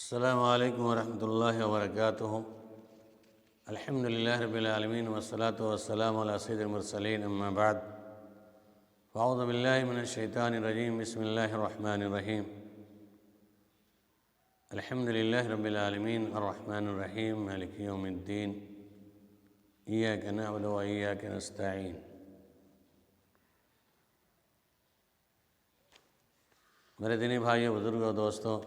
السلام علیکم ورحمۃ اللہ وبرکاتہ۔ الحمد للہ رب العالمین والصلاة والسلام علی سید المرسلین، اما بعد فاعوذ باللہ من الشیطان الرجیم، بسم اللہ الرحمن الرحیم۔ الحمد للہ رب العالمین الرحمن الرحیم مالک یوم الدین، ایاک نعبد و ایاک نستعین۔ میرے دینی بھائیو، بزرگوں، دوستو،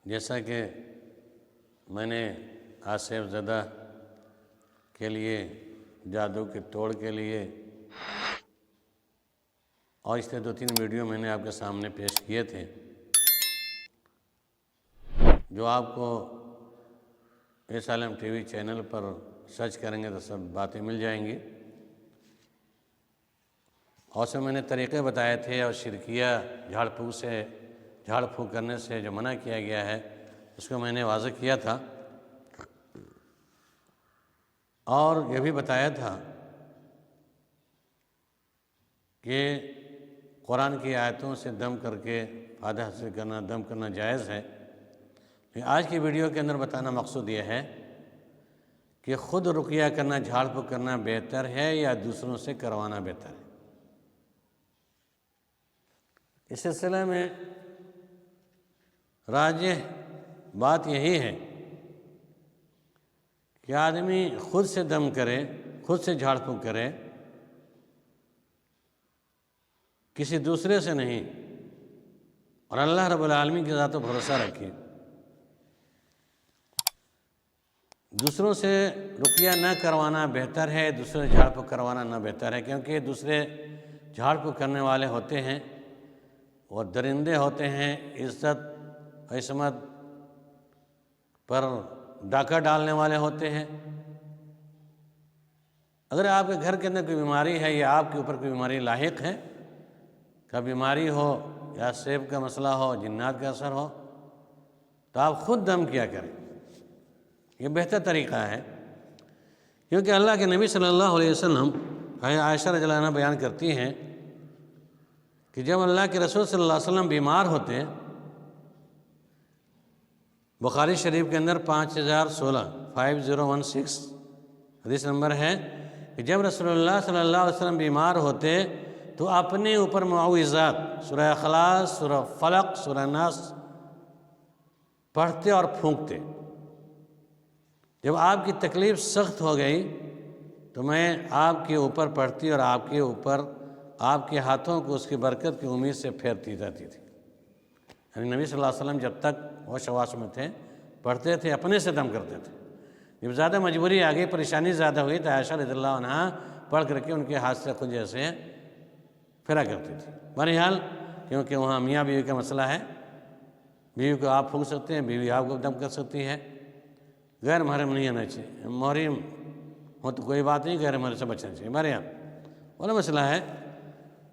جیسا کہ میں نے آصف زدہ کے لیے، جادو کے توڑ کے لیے اور اس طرح 2-3 ویڈیو میں نے آپ کے سامنے پیش کیے تھے، جو آپ کو ایس عالم ٹی وی چینل پر سرچ کریں گے تو سب باتیں مل جائیں گی۔ اور سے میں نے طریقے بتائے تھے، اور شرکیہ جھاڑ پھونک کرنے سے جو منع کیا گیا ہے اس کو میں نے واضح کیا تھا، اور یہ بھی بتایا تھا کہ قرآن کی آیتوں سے دم کر کے فائدہ حاصل کرنا، دم کرنا جائز ہے۔ آج کی ویڈیو کے اندر بتانا مقصود یہ ہے کہ خود رقیہ کرنا، جھاڑ پھونک کرنا بہتر ہے یا دوسروں سے کروانا بہتر ہے۔ اس سلسلے میں راجح بات یہی ہے کہ آدمی خود سے دم کرے، خود سے جھاڑ پھونک کرے، کسی دوسرے سے نہیں، اور اللہ رب العالمین کی ذات پر بھروسہ رکھے۔ دوسروں سے رقیہ نہ کروانا بہتر ہے، دوسرے جھاڑ پھونک کروانا نہ بہتر ہے، کیونکہ دوسرے جھاڑ پھونک کرنے والے ہوتے ہیں، وہ درندے ہوتے ہیں، عزت عصمت پر ڈاکہ ڈالنے والے ہوتے ہیں۔ اگر آپ کے گھر کے اندر کوئی بیماری ہے یا آپ کے اوپر کوئی بیماری لاحق ہے، کہ بیماری ہو یا سیب کا مسئلہ ہو، جنات کا اثر ہو، تو آپ خود دم کیا کریں، یہ بہتر طریقہ ہے۔ کیونکہ اللہ کے نبی صلی اللہ علیہ وسلم، عائشہ رضی اللہ عنہ بیان کرتی ہیں کہ جب اللہ کے رسول صلی اللہ علیہ وسلم بیمار ہوتے، بخاری شریف کے اندر 5016 حدیث نمبر ہے کہ جب رسول اللہ صلی اللہ علیہ وسلم بیمار ہوتے تو اپنے اوپر معوذات، سورہ اخلاص، سورہ فلق، سورہ ناس پڑھتے اور پھونکتے۔ جب آپ کی تکلیف سخت ہو گئی تو میں آپ کے اوپر پڑھتی اور آپ کے اوپر، آپ کے ہاتھوں کو اس کی برکت کی امید سے پھیرتی جاتی تھی۔ یعنی نبی صلی اللہ علیہ وسلم جب تک ہوش حواس میں تھے، پڑھتے تھے، اپنے سے دم کرتے تھے۔ جب زیادہ مجبوری آ گئی، پریشانی زیادہ ہوئی تو عائشہ رضی اللہ عنہ پڑھ کر کے ان کے ہاتھ سے خود جیسے پھرا کرتی تھی۔ بہرحال کیونکہ وہاں میاں بیوی کا مسئلہ ہے، بیوی کو آپ پھونک سکتے ہیں، بیوی آپ کو دم کر سکتی ہے، غیر محرم نہیں آنا چاہیے۔ محرم ہو تو کوئی بات نہیں، غیر محرم سے بچنا چاہیے۔ بہرحال والا مسئلہ ہے،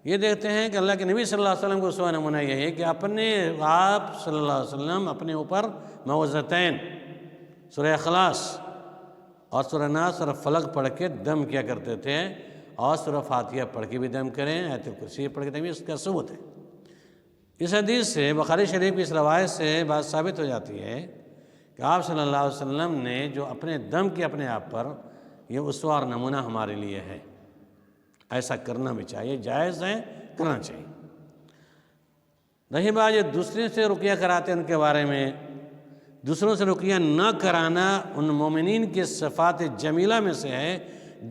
یہ دیکھتے ہیں کہ اللہ کے نبی صلی اللہ علیہ وسلم کو اسوہ نمونہ یہ ہے کہ آپ صلی اللہ علیہ وسلم اپنے اوپر معوذتین، سورہ اخلاص اور سورہ ناس، سورہ فلق پڑھ کے دم کیا کرتے تھے، اور سورہ فاتحہ پڑھ کے بھی دم کریں، آیت الکرسی پڑھ کے دم، اس کا ثبوت ہے۔ اس حدیث سے، بخاری شریف کی اس روایت سے بات ثابت ہو جاتی ہے کہ آپ صلی اللہ علیہ وسلم نے جو اپنے دم کیا اپنے آپ پر، یہ اسوہ اور نمونہ ہمارے لیے ہے۔ ایسا کرنا بھی چاہیے، جائز ہے، کرنا چاہیے۔ رہی بات یہ دوسرے سے رقیہ کراتے ہیں، ان کے بارے میں دوسروں سے رقیہ نہ کرانا ان مومنین کے صفات جمیلہ میں سے ہے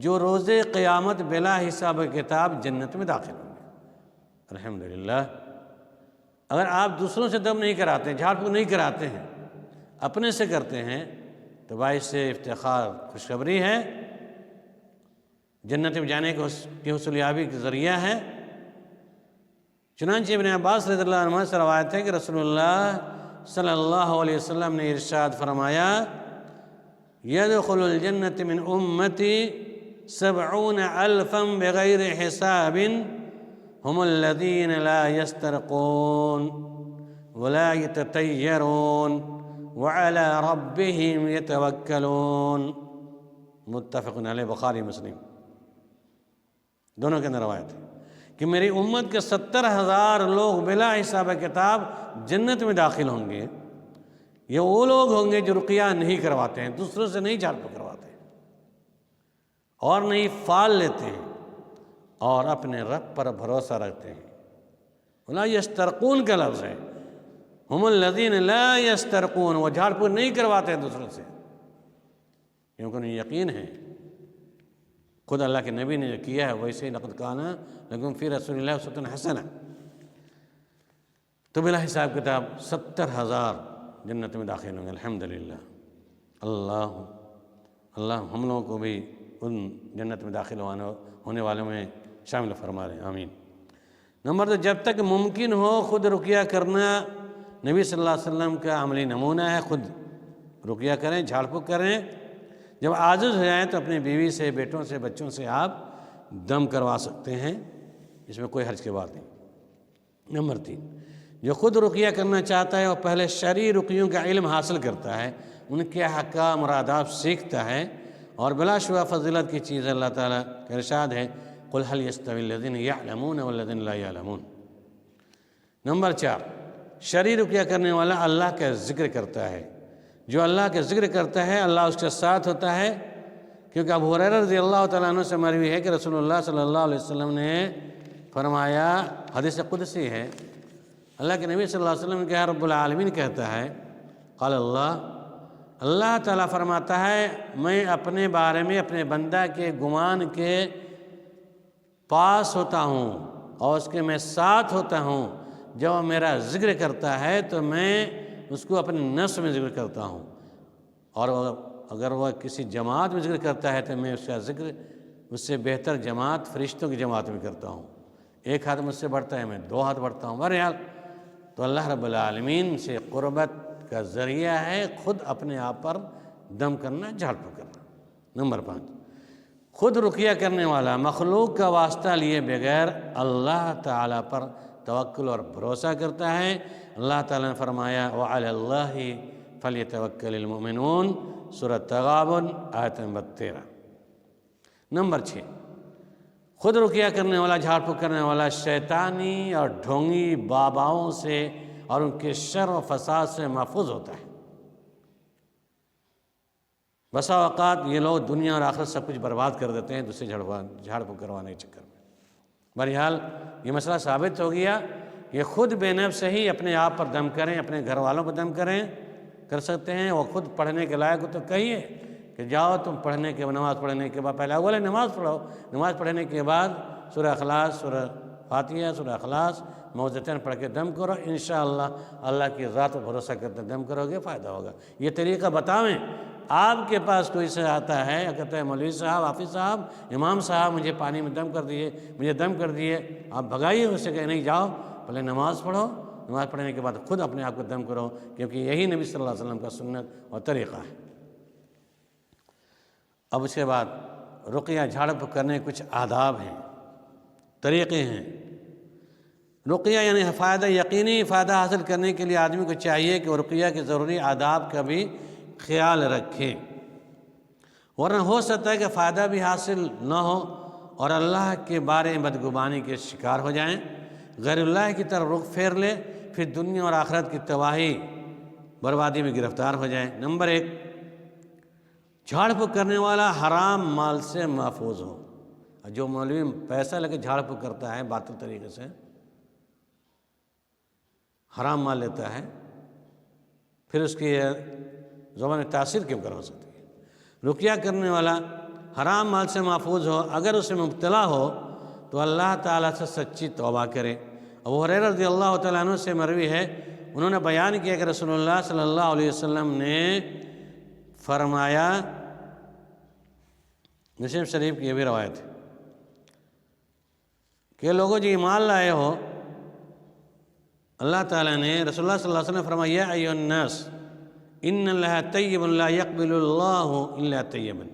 جو روز قیامت بلا حساب کتاب جنت میں داخل ہوں گے۔ الحمدللہ۔ اگر آپ دوسروں سے دم نہیں کراتے، جھاڑ پھونک نہیں کراتے ہیں، اپنے سے کرتے ہیں، تو باعث افتخار، خوشخبری ہے، جنت میں جانے کی حصولیابی کا ذریعہ ہے۔ چنانچہ ابن عباس رضی اللہ عنہ سے روایت ہے کہ رسول اللہ صلی اللہ علیہ وسلم نے ارشاد فرمایا، يدخل الجنة من أمتي 70,000 بغير حساب هم الذين لا يسترقون ولا يتطيرون وعلى ربهم يتوكلون۔ متفق علیہ، بخاری مسلم دونوں کے اندر روایت ہے کہ میری امت کے 70,000 لوگ بلا حساب کتاب جنت میں داخل ہوں گے، یہ وہ لوگ ہوں گے جو رقیہ نہیں کرواتے ہیں، دوسروں سے نہیں جھاڑ پھوک کرواتے ہیں اور نہیں فال لیتے ہیں اور اپنے رب پر بھروسہ رکھتے ہیں۔ وَلَا يَسْتَرْقُونَ کا لفظ ہے، ہم الذین لا یسترقون، وہ جھاڑ پھوک نہیں کرواتے ہیں دوسروں سے، کیونکہ انہیں یقین ہے خود اللہ کے نبی نے جو کیا ہے ویسے ہی لقد کان لکم فی رسول اللہ اسوۃ حسنہ۔ تو بلا حساب کتاب 70,000 جنت میں داخل ہوں گے الحمدللہ۔ اللہ ہم لوگوں کو بھی ان جنت میں داخل ہونے والوں میں شامل فرما دیں، آمین۔ نمبر 2، جب تک ممکن ہو خود رقیہ کرنا نبی صلی اللہ علیہ وسلم کا عملی نمونہ ہے، خود رقیہ کریں، جھاڑ پھوک کریں۔ جب عاجز ہو جائیں تو اپنی بیوی سے، بیٹوں سے، بچوں سے آپ دم کروا سکتے ہیں، اس میں کوئی حرج کی بات نہیں۔ نمبر 3، جو خود رقیہ کرنا چاہتا ہے وہ پہلے شرعی رقیوں کا علم حاصل کرتا ہے، ان کے احکام اور آداب سیکھتا ہے، اور بلا شبہ فضیلت کی چیز اللہ تعالیٰ کا ارشاد ہے قُلْ هَلْ يَسْتَوِي الَّذِينَ يَعْلَمُونَ وَالَّذِينَ لَا يَعْلَمُونَ۔ نمبر 4، شرعی رقیہ کرنے والا اللہ کا ذکر کرتا ہے، جو اللہ کا ذکر کرتا ہے اللہ اس کے ساتھ ہوتا ہے، کیونکہ ابو ہریرہ رضی اللہ تعالیٰ عنہ سے مروی ہے کہ رسول اللہ صلی اللہ علیہ وسلم نے فرمایا، حدیث قدسی ہے، اللہ کے نبی صلی اللہ علیہ وسلم کے رب العالمین کہتا ہے، قال اللہ تعالیٰ فرماتا ہے میں اپنے بارے میں اپنے بندہ کے گمان کے پاس ہوتا ہوں اور اس کے میں ساتھ ہوتا ہوں، جب وہ میرا ذکر کرتا ہے تو میں اس کو اپنے نفس میں ذکر کرتا ہوں، اور اگر وہ کسی جماعت میں ذکر کرتا ہے تو میں اس کا ذکر اس سے بہتر جماعت فرشتوں کی جماعت میں کرتا ہوں، ایک ہاتھ مجھ سے بڑھتا ہے میں 2 ہاتھ بڑھتا ہوں۔ بہرحال تو اللہ رب العالمین سے قربت کا ذریعہ ہے خود اپنے آپ پر دم کرنا، جھاڑ پھوک کرنا۔ نمبر 5، خود رقیہ کرنے والا مخلوق کا واسطہ لیے بغیر اللہ تعالیٰ پر توکل اور بھروسہ کرتا ہے۔ اللہ تعالیٰ نے فرمایا وَعَلَى اللَّهِ فَلْيَتَوَكَّلِ الْمُؤْمِنُونَ، سورۃ تغابن آیت نمبر 13۔ نمبر 6، خود رقیہ کرنے والا، جھاڑ پھوک کرنے والا شیطانی اور ڈھونگی باباؤں سے اور ان کے شر و فساد سے محفوظ ہوتا ہے۔ بسا اوقات یہ لوگ دنیا اور آخرت سب کچھ برباد کر دیتے ہیں دوسرے جھاڑ پھوک کروانے کے چکر میں۔ بہرحال یہ مسئلہ ثابت ہو گیا کہ خود بے نفس سے ہی اپنے آپ پر دم کریں، اپنے گھر والوں پر دم کر سکتے ہیں، اور خود پڑھنے کے لائق ہو تو کہیے کہ جاؤ تم پڑھنے کے نماز پڑھنے کے بعد پہلے اول نماز پڑھو، نماز پڑھنے کے بعد سورہ اخلاص، سورہ فاتحہ، سورہ اخلاص موزتین پڑھ کے دم کرو، انشاءاللہ اللہ کی ذات پر بھروسہ کرتے دم کرو گے فائدہ ہوگا۔ یہ طریقہ بتاویں، آپ کے پاس کوئی سے آتا ہے کہتا ہے مولوی صاحب، حافظ صاحب، امام صاحب مجھے پانی میں دم کر دیے، مجھے دم کر دیے، آپ بھگائیے اسے کہ نہیں جاؤ پہلے نماز پڑھو، نماز پڑھنے کے بعد خود اپنے آپ کو دم کرو، کیونکہ یہی نبی صلی اللہ علیہ وسلم کا سنت اور طریقہ ہے۔ اب اس کے بعد رقیہ جھاڑ پھوک کرنے کچھ آداب ہیں، طریقے ہیں۔ رقیہ یعنی فائدہ، یقینی فائدہ حاصل کرنے کے لیے آدمی کو چاہیے کہ وہ رقیہ کے ضروری آداب کا بھی خیال رکھے، ورنہ ہو سکتا ہے کہ فائدہ بھی حاصل نہ ہو اور اللہ کے بارے میں بدگمانی کے شکار ہو جائیں، غیر اللہ کی طرف رخ پھیر لے، پھر دنیا اور آخرت کی تباہی بربادی میں گرفتار ہو جائیں۔ نمبر 1، جھاڑ پھوک کرنے والا حرام مال سے محفوظ ہو۔ جو مولوی پیسہ لے کے جھاڑ پھوک کرتا ہے باطل طریقے سے، حرام مال لیتا ہے، پھر اس کی زبان میں تاثیر کیوں کر ہو سکتی ہے؟ رقیہ کرنے والا حرام مال سے محفوظ ہو، اگر اسے مبتلا ہو تو اللہ تعالیٰ سے سچی توبہ کرے۔ ابو ہریرہ رضی اللہ تعالیٰ عنہ سے مروی ہے، انہوں نے بیان کیا کہ رسول اللہ صلی اللہ علیہ وسلم نے فرمایا، مسلم شریف کی یہ بھی روایت ہے کہ لوگوں جو ایمان لائے ہو، اللہ تعالیٰ نے رسول اللہ صلی اللہ علیہ وسلم فرمایا یا ایھا الناس ان اللہ طیب لا یقبل اللہ الا طیبا،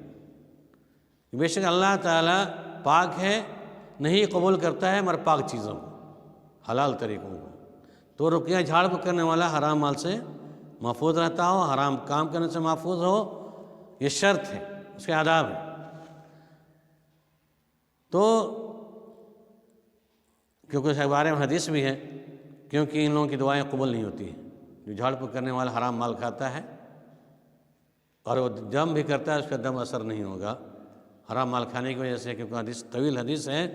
بے شک اللہ تعالیٰ پاک ہے، نہیں قبول کرتا ہے مگر پاک چیزوں کو، حلال طریقوں کو۔ تو رقیہ جھاڑ پھوک کرنے والا حرام مال سے محفوظ رہتا ہو، حرام کام کرنے سے محفوظ ہو، یہ شرط ہے، اس کے آداب ہے۔ تو کیونکہ اس کے بارے میں حدیث بھی ہے، کیونکہ ان لوگوں کی دعائیں قبول نہیں ہوتی ہیں۔ جو جھاڑ پھونک کرنے والا حرام مال کھاتا ہے اور وہ دم بھی کرتا ہے، اس کا دم اثر نہیں ہوگا حرام مال کھانے کی وجہ سے، کیونکہ حدیث طویل حدیث ہے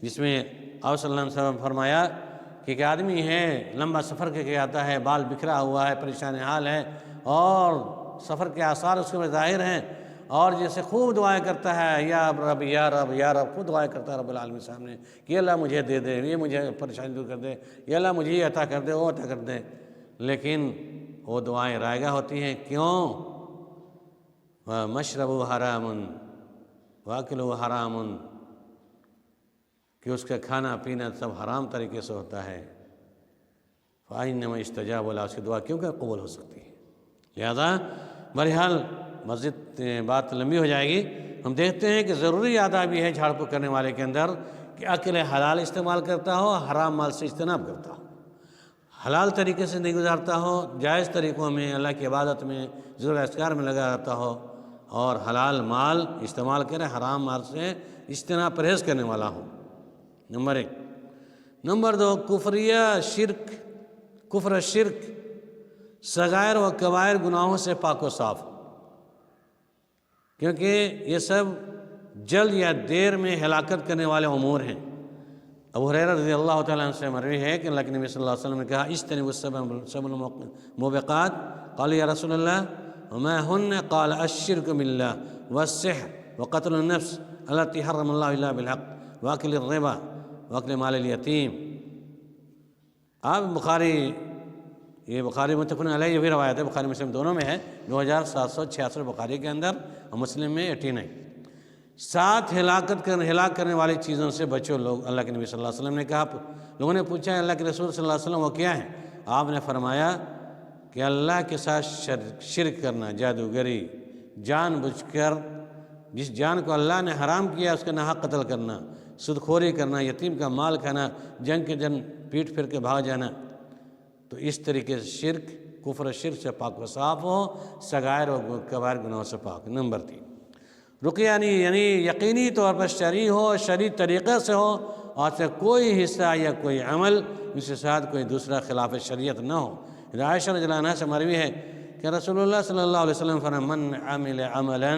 جس میں آپ صلی اللہ علیہ وسلم نے فرمایا کہ ایک آدمی ہے لمبا سفر کر کے آتا ہے، بال بکھرا ہوا ہے، پریشان حال ہے، اور سفر کے آثار اس کے ظاہر ہیں، اور جیسے خوب دعائیں کرتا ہے، یا رب یا رب یا رب، خوب دعائیں کرتا ہے رب العالمین سامنے کہ اللہ مجھے دے دے، یہ مجھے پریشانی دور کر دے، یا اللہ مجھے یہ عطا کر دے، وہ عطا کر دے، لیکن وہ دعائیں رائگاں ہوتی ہیں۔ کیوں؟ مشربُ حرام واکلُ حرام، کہ اس کا کھانا پینا سب حرام طریقے سے ہوتا ہے۔ فَإِنَّمَا اسْتَجَابَ لَهُ، اس کی دعا کیوں کہ قبول ہو سکتی ہے۔ لہذا بہرحال مزید بات لمبی ہو جائے گی، ہم دیکھتے ہیں کہ ضروری آداب یہ ہے جھاڑ پھونک کرنے والے کے اندر کہ اکل حلال استعمال کرتا ہو، حرام مال سے اجتناب کرتا ہو، حلال طریقے سے نہیں گزارتا ہو، جائز طریقوں میں اللہ کی عبادت میں ذکر اذکار میں لگا رہتا ہو، اور حلال مال استعمال کرے، حرام مال سے اجتناب پرہیز کرنے والا ہو۔ نمبر 1۔ نمبر 2، کفر شرک صغائر و کبائر گناہوں سے پاک و صاف، کیونکہ یہ سب جلد یا دیر میں ہلاکت کرنے والے امور ہیں۔ ابو ہریرہ رضی اللہ تعالیٰ عنہ سے مروی ہے کہ اللہ کے نبی صلی اللہ علیہ وسلم نے کہا اجتنبوا السبع الموبقات، قالوا یا رسول اللہ وما ہن؟ قال الشرک باللہ والسحر وقتل النفس التي حرم اللہ الا بالحق واکل الربا واکل مال الیتیم۔ آپ یہ بخاری متفق علیہ یہ بھی روایت ہے، بخاری مسلم دونوں میں ہے، 2766 بخاری کے اندر اور مسلم میں 89۔ 7 ہلاک کرنے والی چیزوں سے بچو لوگ، اللہ کے نبی صلی اللہ علیہ وسلم نے کہا۔ لوگوں نے پوچھا اللہ کے رسول صلی اللہ علیہ وسلم وہ کیا ہے؟ آپ نے فرمایا کہ اللہ کے ساتھ شرک کرنا، جادوگری، جان بوجھ کر جس جان کو اللہ نے حرام کیا اس کا ناحق قتل کرنا، سود خوری کرنا، یتیم کا مال کھانا، جنگ کے جن پیٹ پھر کے بھاگ جانا، تو اس طریقے سے شرک، کفر شرک سے پاک و صاف ہو، صغائر و کبائر گناہوں سے پاک۔ نمبر 3، رقیہ یعنی یقینی طور پر شرعی ہو، شرعی طریقے سے ہو، اور سے کوئی حصہ یا کوئی عمل اس کے ساتھ کوئی دوسرا خلاف شریعت نہ ہو۔ عائشہ رضی اللہ عنہا سے مروی ہے کہ رسول اللہ صلی اللہ علیہ وسلم فرمایا من عمل عملا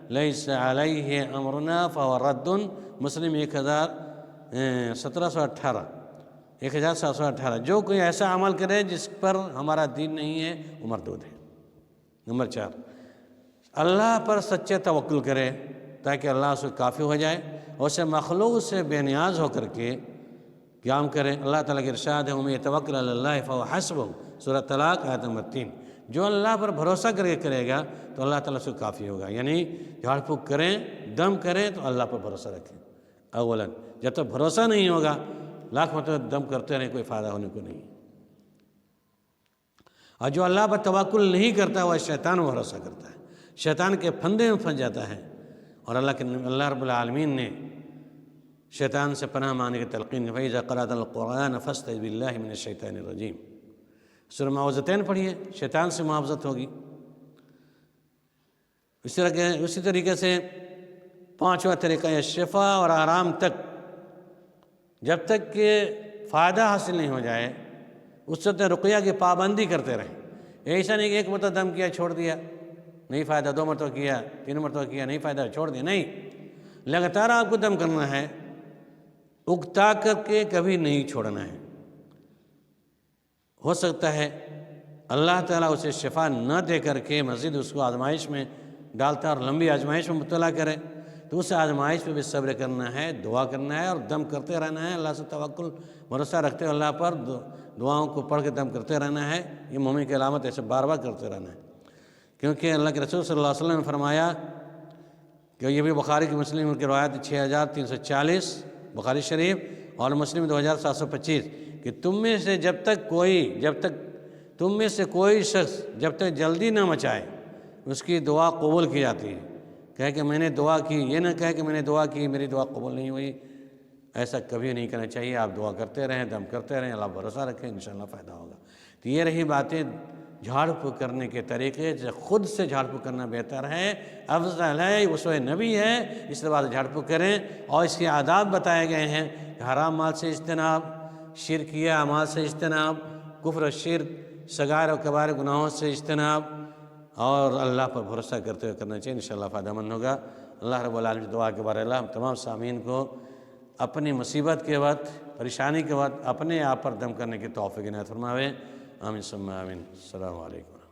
لیس علیہ امرنا فهو رد، مسلم 1718، جو کوئی ایسا عمل کرے جس پر ہمارا دین نہیں ہے وہ مردود ہے۔ نمبر 4، اللہ پر سچے توکل کرے تاکہ اللہ اس کو کافی ہو جائے، اور اسے مخلوق سے بے نیاز ہو کر کے قیام کرے۔ اللہ تعالیٰ کے ارشاد ہے وَمَن يَتَوَکَّلْ عَلَى اللَّهِ فَهُوَ حَسْبُهُ، سورۃ طلاق آیت نمبر 3۔ جو اللہ پر بھروسہ کر کے کرے گا تو اللہ تعالیٰ اس کو کافی ہوگا۔ یعنی جھاڑ پھونک کریں، دم کریں تو اللہ پر بھروسہ رکھیں۔ اولاً جب تک بھروسہ نہیں ہوگا، لاکھ مرتبہ دم کرتے رہیں، کوئی فائدہ ہونے کو نہیں۔ اور جو اللہ پر توکل نہیں کرتا وہ شیطان پر بھروسہ کرتا ہے، شیطان کے پھندے میں پھنس جاتا ہے، اور اللہ رب العالمین نے شیطان سے پناہ مانگنے کی تلقین فَإِذَا قَرَأْتَ الْقُرْآنَ فَاسْتَعِذْ بِاللَّهِ مِنَ الشَّيْطَانِ الرَّجِيمِ، سورہ معوذتین پڑھیے، شیطان سے محافظت ہوگی۔ اسی طریقے سے 5واں طریقہ ہے شفا اور آرام تک، جب تک کہ فائدہ حاصل نہیں ہو جائے اس سے رقیہ کی پابندی کرتے رہیں۔ ایسا نہیں کہ ایک مرتبہ دم کیا چھوڑ دیا نہیں فائدہ، 2 مرتبہ کیا، 3 مرتبہ کیا نہیں فائدہ چھوڑ دیا، نہیں، لگاتار آپ کو دم کرنا ہے، اکتا کر کے کبھی نہیں چھوڑنا ہے۔ ہو سکتا ہے اللہ تعالیٰ اسے شفا نہ دے کر کے مزید اس کو آزمائش میں ڈالتا اور لمبی آزمائش میں مبتلا کرے، تو اس آزمائش پہ بھی صبر کرنا ہے، دعا کرنا ہے، اور دم کرتے رہنا ہے، اللہ سے توکل بھروسہ رکھتے اللہ پر دعاؤں کو پڑھ کے دم کرتے رہنا ہے۔ یہ مومن کی علامت ایسے بار بار کرتے رہنا ہے، کیونکہ اللہ کے رسول صلی اللہ علیہ وسلم نے فرمایا کہ یہ بھی بخاری کی مسلم کی روایت 6340 بخاری شریف اور مسلم 2725 کہ تم میں سے کوئی شخص جب تک جلدی نہ مچائے اس کی دعا قبول کی جاتی ہے۔ کہے کہ میں نے دعا کی، یہ نہ کہے کہ میں نے دعا کی میری دعا قبول نہیں ہوئی، ایسا کبھی نہیں کرنا چاہیے۔ آپ دعا کرتے رہیں، دم کرتے رہیں، اللہ بھروسہ رکھیں، انشاءاللہ فائدہ ہوگا۔ تو یہ رہی باتیں جھاڑ پھونک کرنے کے طریقے سے خود سے جھاڑ پھونک کرنا بہتر ہے، افضل ہے، اسوہ نبی ہے، اس کے بعد جھاڑ پھونک کریں۔ اور اس کے آداب بتائے گئے ہیں کہ حرام مال سے اجتناب، شرکیہ اعمال سے اجتناب، کفر و شرک، صغائر و کبائر گناہوں سے اجتناب، اور اللہ پر بھروسہ کرتے ہوئے کرنا چاہیے، انشاءاللہ فائدہ مند ہوگا۔ اللہ رب العالمین دعا کے بارے اللہ ہم تمام سامعین کو اپنی مصیبت کے وقت، پریشانی کے وقت اپنے آپ پر دم کرنے کی توفیق عنایت فرماوے۔ آمین ثم آمین۔ السلام علیکم۔